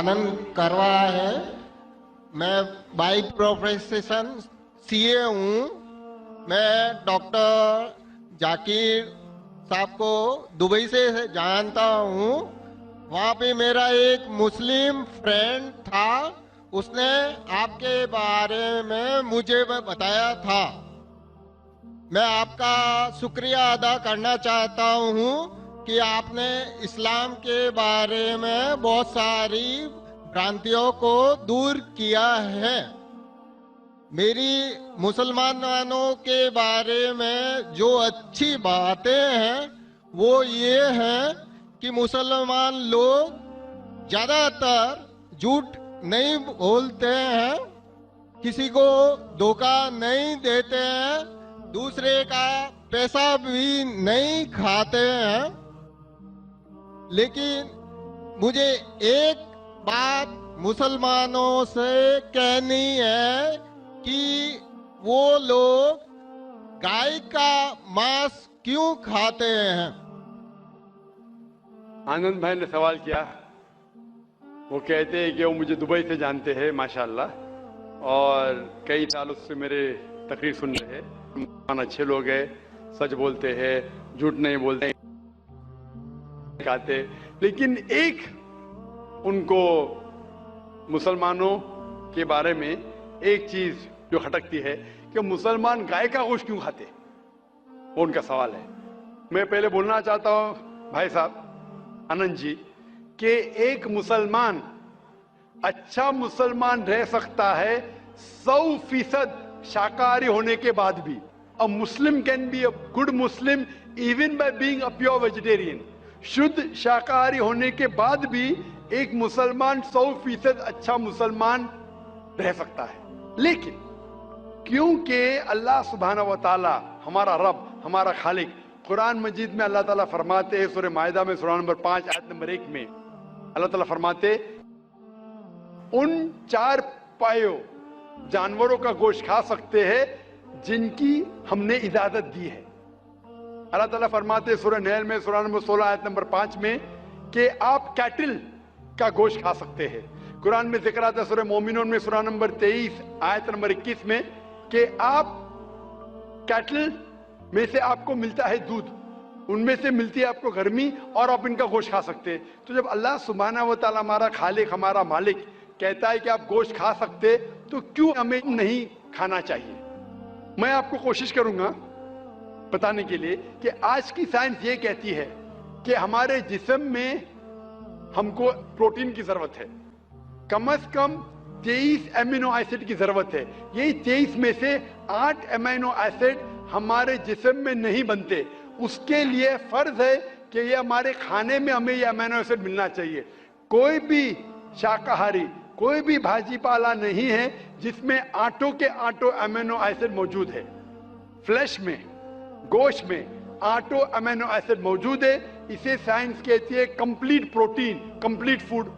आनंद करवाया है। मैं बाई प्रोफेशन सीए हूँ। मैं डॉक्टर जाकिर साहब को दुबई से जानता हूँ। वहाँ पे मेरा एक मुस्लिम फ्रेंड था, उसने आपके बारे में मुझे बताया था। मैं आपका शुक्रिया अदा करना चाहता हूँ कि आपने इस्लाम के बारे में बहुत सारी भ्रांतियों को दूर किया है। मेरी मुसलमानों के बारे में जो अच्छी बातें हैं वो ये हैं कि मुसलमान लोग ज़्यादातर झूठ नहीं बोलते हैं, किसी को धोखा नहीं देते हैं, दूसरे का पैसा भी नहीं खाते हैं। लेकिन मुझे एक बात मुसलमानों से कहनी है कि वो लोग गाय का मांस क्यों खाते हैं। आनंद भाई ने सवाल किया। वो कहते हैं कि वो मुझे दुबई से जानते हैं माशाल्लाह, और कई सालों से मेरे तकरीर सुन रहे हैं। अच्छे लोग हैं, सच बोलते हैं, झूठ नहीं बोलते खाते। लेकिन एक उनको मुसलमानों के बारे में एक चीज जो खटकती है कि मुसलमान गाय का गोश्त क्यों खाते, वो उनका सवाल है। मैं पहले बोलना चाहता हूं भाई साहब आनंद जी कि एक मुसलमान अच्छा मुसलमान रह सकता है 100% शाकाहारी होने के बाद भी। A Muslim can be a good Muslim even by being a pure vegetarian. शुद्ध शाकाहारी होने के बाद भी एक मुसलमान 100% अच्छा मुसलमान रह सकता है। लेकिन क्योंकि अल्लाह सुब्हानहू व तआला हमारा रब, हमारा खालिक, कुरान मजीद में अल्लाह ताला फरमाते हैं, सूरह माइदा में सूरा नंबर 5 आयत नंबर 1 में अल्लाह ताला फरमाते, उन 4 पायों जानवरों का गोश्त खा सकते हैं जिनकी हमने इजाजत दी है। अल्लाह ताला फरमाते सूरह नहल में सूरा नंबर 16 आयत नंबर 5 में कि आप कैटल का गोश्त खा सकते हैं। कुरान में जिक्र आता है सूरह मोमिनून में सूरा नंबर 23 आयत नंबर 21 में कि आप कैटल में से आपको मिलता है दूध, उनमें से मिलती है आपको गर्मी, और आप इनका गोश्त खा सकते हैं। तो जब अल्लाह सुब्हानहू व तआला हमारा खालिक, हमारा मालिक कहता है कि आप गोश्त खा सकते, तो क्यों हमें नहीं खाना चाहिए। मैं आपको कोशिश करूंगा बताने के लिए कि आज की साइंस ये कहती है कि हमारे जिस्म में हमको प्रोटीन की जरूरत है, कम से कम 23 एमिनो एसिड की जरूरत है। यही 23 में से 8 एमिनो एसिड हमारे जिस्म में नहीं बनते। उसके लिए फर्ज है कि ये हमारे खाने में हमें ये एमिनो एसिड मिलना चाहिए। कोई भी शाकाहारी, कोई भी भाजी पाला नहीं है जिसमें आटों के आटो एमिनो एसिड मौजूद है। फ्लैश में, गोश्त में आटो एमिनो एसिड मौजूद है। इसे साइंस कहती है कंप्लीट प्रोटीन, कंप्लीट फूड।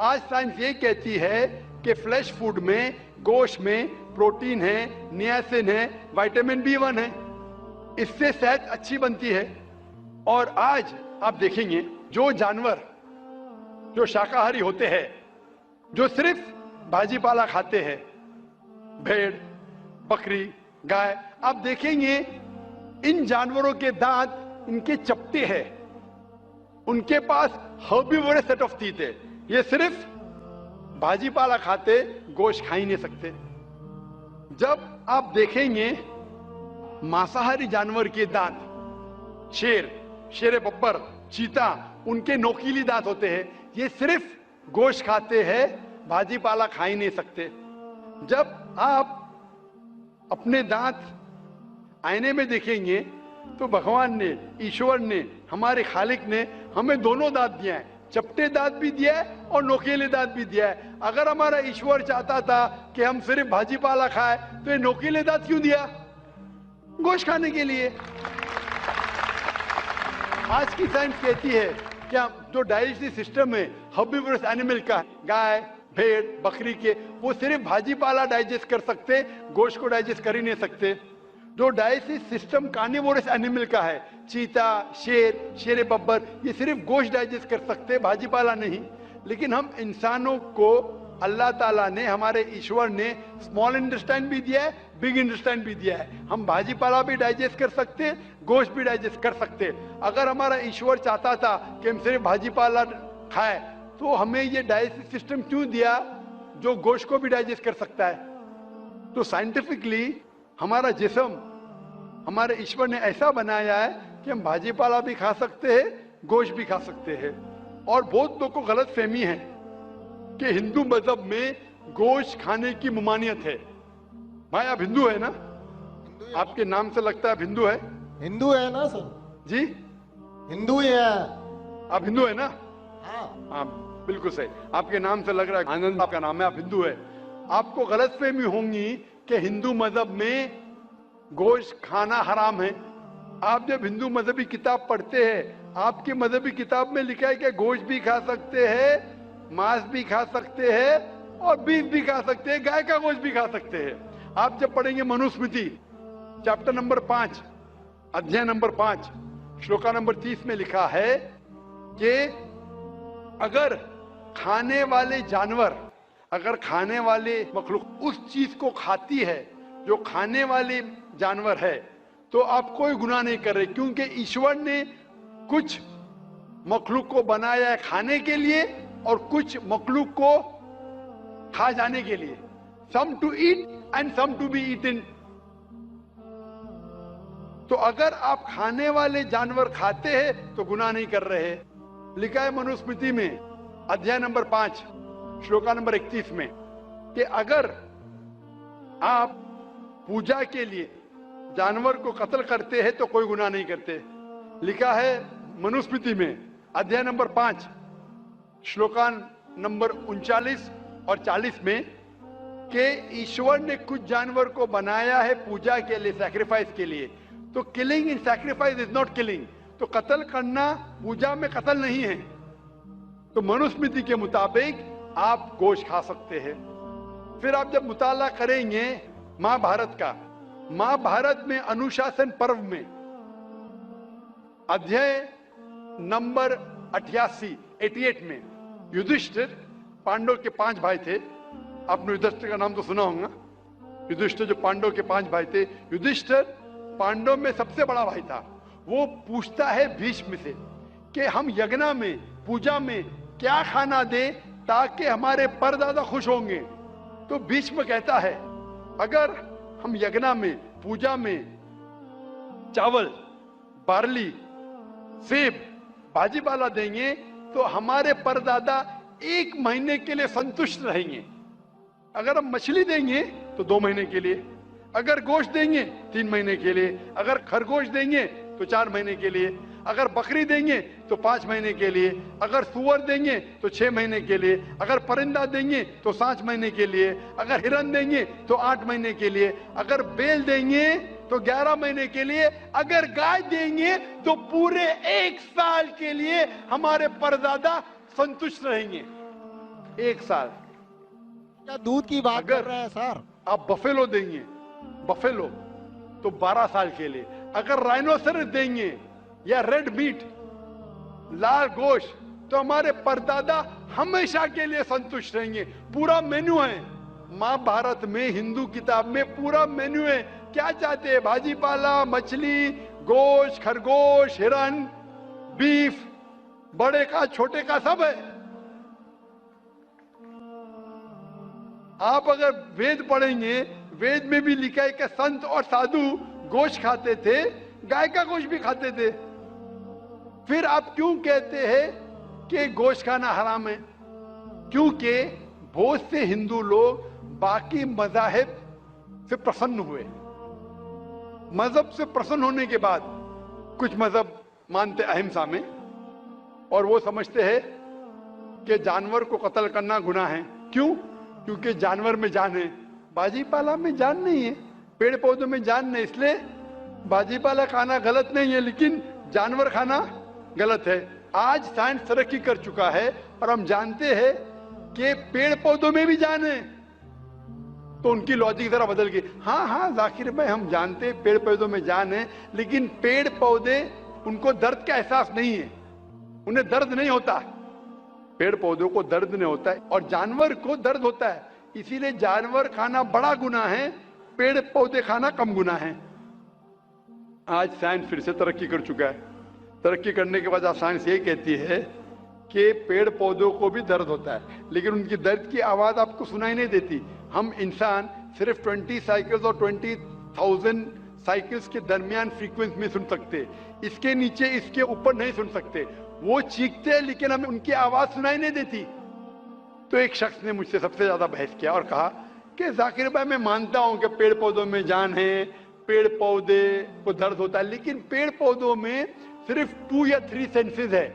आज साइंस ये कहती है कि फ्लैश फूड में, गोश्त में प्रोटीन है, नियासिन है, विटामिन B1 है। इससे सेहत अच्छी बनती है। और आज आप देखेंगे जो जानवर जो शाकाहारी होते हैं, जो सिर्फ भाजी पाला खाते हैं, भेड़, बकरी, गाय, आप देखेंगे इन जानवरों के दांत इनके चपटे हैं, उनके पास हर्बीवोरस सेट ऑफ टीथ है। ये सिर्फ भाजी पाला खाते, गोश्त खा ही नहीं सकते। जब आप देखेंगे मांसाहारी जानवर के दांत, शेर बब्बर, चीता, उनके नोकीली दांत होते हैं। ये सिर्फ गोश्त खाते हैं, भाजी पाला खा ही नहीं सकते। जब आप अपने दांत आईने में देखेंगे तो भगवान ने, ईश्वर ने, हमारे खालिक ने हमें दोनों दांत दिया है, चपटे दांत भी दिया है और नोकीले दांत भी दिया है। अगर हमारा ईश्वर चाहता था कि हम सिर्फ भाजी पाला खाए तो ये नोकीले दांत क्यों दिया? गोश्त खाने के लिए। आज की साइंस कहती है कि जो डाइजेस्टिव सिस्टम है हर्बीवोरस एनिमल का, गाय, भेड़, बकरी के, वो सिर्फ भाजी पाला डाइजेस्ट कर सकते, गोश्त को डाइजेस्ट कर ही नहीं सकते। जो डाइजेस्टिव सिस्टम कार्निवोरस एनिमल का है, चीता, शेर बब्बर, ये सिर्फ गोश्त डाइजेस्ट कर सकते, भाजी पाला नहीं। लेकिन हम इंसानों को अल्लाह ताला ने, हमारे ईश्वर ने स्मॉल इंटेस्टाइन भी दिया है, बिग इंटेस्टाइन भी दिया है। हम भाजी पाला भी डाइजेस्ट कर सकते हैं, गोश्त भी डाइजेस्ट कर सकते हैं। अगर हमारा ईश्वर चाहता था कि हम सिर्फ भाजी पाला खाए, तो हमें ये डाइजेस्टिव सिस्टम क्यों दिया जो गोश्त को भी डाइजेस्ट कर सकता है? तो साइंटिफिकली हमारा जिस्म हमारे ईश्वर ने ऐसा बनाया है कि हम भाजी पाला भी खा सकते हैं, गोश्त भी खा सकते हैं। और बहुत लोगों को गलत फहमी है कि हिंदू मजहब में गोश्त खाने की ममानियत है। भाई आप हिंदू है ना? आपके नाम से लगता है आप हिंदू है। हिंदू है ना सर? जी हिंदू ही है। आप हिंदू है ना? हाँ। हाँ बिल्कुल सही, आपके नाम से लग रहा है आनंद आपका नाम है, आप हिंदू है। आपको गलतफहमी होंगी कि हिंदू मजहब में गोश्त खाना हराम है। आप जब हिंदू मजहबी किताब पढ़ते हैं, आपकी मजहबी किताब में लिखा है कि गोश्त भी खा सकते हैं, मांस भी खा सकते हैं और बीफ भी खा सकते हैं, गाय का गोश्त भी खा सकते हैं। आप जब पढ़ेंगे मनुस्मृति चैप्टर नंबर 5 अध्याय नंबर 5 श्लोका नंबर 30 में लिखा है कि अगर खाने वाले जानवर, अगर खाने वाले मखलूक उस चीज को खाती है जो खाने वाले जानवर है, तो आप कोई गुनाह नहीं कर रहे, क्योंकि ईश्वर ने कुछ मखलूक को बनाया है खाने के लिए और कुछ मखलूक को खा जाने के लिए। Some to eat and some to be eaten. तो अगर आप खाने वाले जानवर खाते हैं तो गुनाह नहीं कर रहे। लिखा है मनुस्मृति में अध्याय नंबर 5 श्लोका नंबर 31 में कि अगर आप पूजा के लिए जानवर को कत्ल करते हैं तो कोई गुनाह नहीं करते। लिखा है मनुस्मृति में अध्याय नंबर 5 श्लोका नंबर 39 और 40 में कि ईश्वर ने कुछ जानवर को बनाया है पूजा के लिए, सैक्रिफाइस के लिए। तो killing in sacrifice is not killing. तो कत्ल करना पूजा में कत्ल नहीं है। तो मनुस्मृति के मुताबिक आप गोश्त खा सकते हैं। फिर आप जब मुताला करेंगे महाभारत का, महाभारत में अनुशासन पर्व में अध्याय नंबर 88 में युधिष्ठिर, पांडव के 5 भाई थे। आपने युधिष्ठिर का नाम तो सुना होगा। युधिष्ठिर जो पांडव के 5 भाई थे, युधिष्ठिर पांडव में सबसे बड़ा भाई था। वो पूछता है भीष्म से कि हम यज्ञ में, पूजा में क्या खाना दे ताकि हमारे परदादा खुश होंगे। तो भीष्म कहता है अगर हम यज्ञ में, पूजा में चावल, बार्ली, सेब, भाजी पाला देंगे तो हमारे परदादा 1 महीने के लिए संतुष्ट रहेंगे। अगर हम मछली देंगे तो 2 महीने के लिए, अगर गोश्त देंगे 3 महीने के लिए, अगर खरगोश देंगे तो 4 महीने के लिए, अगर बकरी देंगे तो 5 महीने के लिए, अगर सुअर देंगे तो 6 महीने के लिए, अगर परिंदा देंगे तो 7 महीने के लिए, अगर हिरन देंगे तो 8 महीने के लिए, अगर बैल देंगे तो 11 महीने के लिए, अगर गाय देंगे तो पूरे 1 साल के लिए हमारे परदादा संतुष्ट रहेंगे। 1 साल। क्या दूध की बात कर रहे हैं सर? आप बफेलो देंगे, बफेलो तो 12 साल के लिए, अगर राइनोसरस देंगे या रेड मीट, लाल गोश्त, तो हमारे परदादा हमेशा के लिए संतुष्ट रहेंगे। पूरा मेन्यू है महाभारत में, हिंदू किताब में पूरा मेन्यू है। क्या चाहते हैं? भाजी पाला, मछली, गोश्त, खरगोश, हिरन, बीफ, बड़े का छोटे का सब है। आप अगर वेद पढ़ेंगे, वेद में भी लिखा है कि संत और साधु गोश्त खाते थे, गाय का गोश्त भी खाते थे। फिर आप क्यों कहते हैं कि गोश्त खाना हराम है? क्योंकि बहुत से हिंदू लोग बाकी मजाहिब से प्रसन्न हुए। मजहब से प्रसन्न होने के बाद कुछ मजहब मानते अहिंसा में, और वो समझते हैं कि जानवर को कत्ल करना गुनाह है। क्यों? क्योंकि जानवर में जान है, बाजी पाला में जान नहीं है, पेड़ पौधों में जान नहीं, इसलिए बाजी पाला खाना गलत नहीं है, लेकिन जानवर खाना गलत है। आज साइंस तरक्की कर चुका है और हम जानते हैं कि पेड़ पौधों में भी जान है, तो उनकी लॉजिक जरा बदल गई। हाँ हाँ जाकिर भाई, हम जानते हैं पेड़ पौधों में जान है, लेकिन पेड़ पौधे, उनको दर्द का एहसास नहीं है, उन्हें दर्द नहीं होता, पेड़ पौधों को दर्द नहीं होता है और जानवर को दर्द होता है, इसीलिए जानवर खाना बड़ा गुनाह है, पेड़ पौधे खाना कम गुनाह है। आज साइंस फिर से तरक्की कर चुका है। तरक्की करने के बाद आज साइंस ये कहती है कि पेड़ पौधों को भी दर्द होता है, लेकिन उनकी दर्द की आवाज आपको सुनाई नहीं देती। हम इंसान सिर्फ 20 साइकिल्स और 20,000 साइकिल्स के दरमियान फ्रीक्वेंसी में सुन सकते, इसके नीचे इसके ऊपर नहीं सुन सकते। वो चीखते हैं लेकिन हमें उनकी आवाज सुनाई नहीं देती। तो एक शख्स ने मुझसे सबसे ज्यादा बहस किया और कहा कि जाकिर भाई, मैं मानता हूं कि पेड़ पौधों में जान है, पेड़ पौधे को दर्द होता है, लेकिन पेड़ पौधों में सिर्फ 2 या 3 सेंसेस है,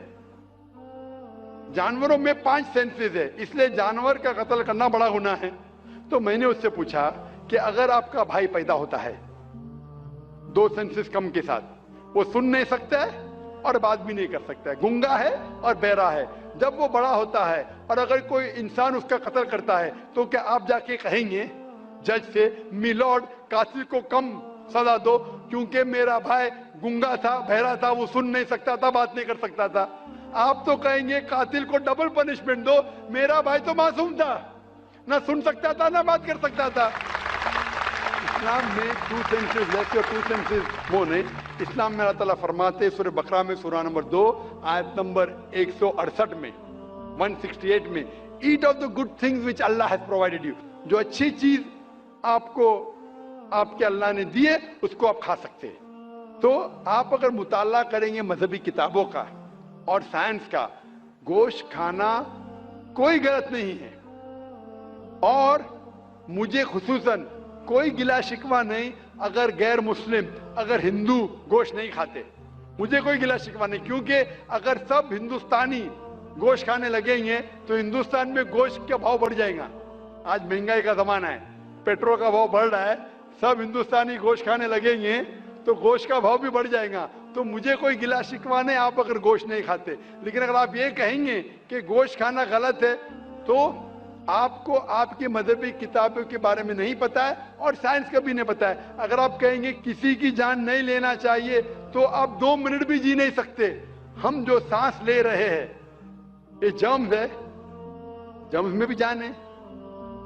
जानवरों में 5 सेंसेस है, इसलिए जानवर का कत्ल करना बड़ा गुनाह है। तो मैंने उससे पूछा कि अगर आपका भाई पैदा होता है 2 सेंसेस कम के साथ, वो सुन नहीं सकता है और बात भी नहीं कर सकता है, गूंगा है और बहरा है, जब वो बड़ा होता है और अगर कोई इंसान उसका कत्ल करता है तो क्या आप जाके कहेंगे जज से, मिलॉर्ड कातिल को कम सजा दो क्योंकि मेरा भाई गूंगा था, बहरा था, वो सुन नहीं सकता था, बात नहीं कर सकता था? आप तो कहेंगे कातिल को डबल पनिशमेंट दो, मेरा भाई तो मासूम था, ना सुन सकता था ना बात कर सकता था। इस्लाम में 2 सेंसेस वैसे और 2 सेंसेस वो नहीं। इस्लाम में अल्लाह ताला फरमाते सूरह बकरा में सूरह नंबर 2 आयत नंबर 168 में 168 में, eat of the good things which Allah has provided you, जो अच्छी चीज आपको आपके अल्लाह ने दी है उसको आप खा सकते हैं। तो आप अगर मुताला करेंगे मजहबी किताबों का और साइंस का, गोश्त खाना कोई गलत नहीं है और मुझे खुसूसन कोई गिला शिकवा नहीं अगर गैर मुस्लिम, अगर हिंदू गोश्त नहीं खाते, मुझे कोई गिला शिकवा नहीं, क्योंकि अगर सब हिंदुस्तानी गोश्त खाने लगेंगे तो हिंदुस्तान में गोश्त का भाव बढ़ जाएगा। आज महंगाई का जमाना है, पेट्रोल का भाव बढ़ रहा है, सब हिंदुस्तानी गोश्त खाने लगेंगे तो गोश्त का भाव भी बढ़ जाएगा। तो मुझे कोई गिला शिकवा नहीं आप अगर गोश्त नहीं खाते, लेकिन अगर आप ये कहेंगे कि गोश्त खाना गलत है तो आपको आपकी मजहबी किताबों के बारे में नहीं पता है और साइंस का भी नहीं पता है। अगर आप कहेंगे किसी की जान नहीं लेना चाहिए तो आप 2 मिनट भी जी नहीं सकते। हम जो सांस ले रहे हैं ये जर्म्स है, जर्म्स में भी जान है,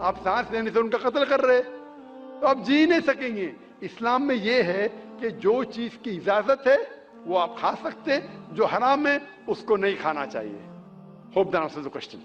आप सांस लेने से उनका कत्ल कर रहे हैं तो आप जी नहीं सकेंगे। इस्लाम में यह है कि जो चीज की इजाजत है वो आप खा सकते, जो हराम है उसको नहीं खाना चाहिए। Hope that answers the question.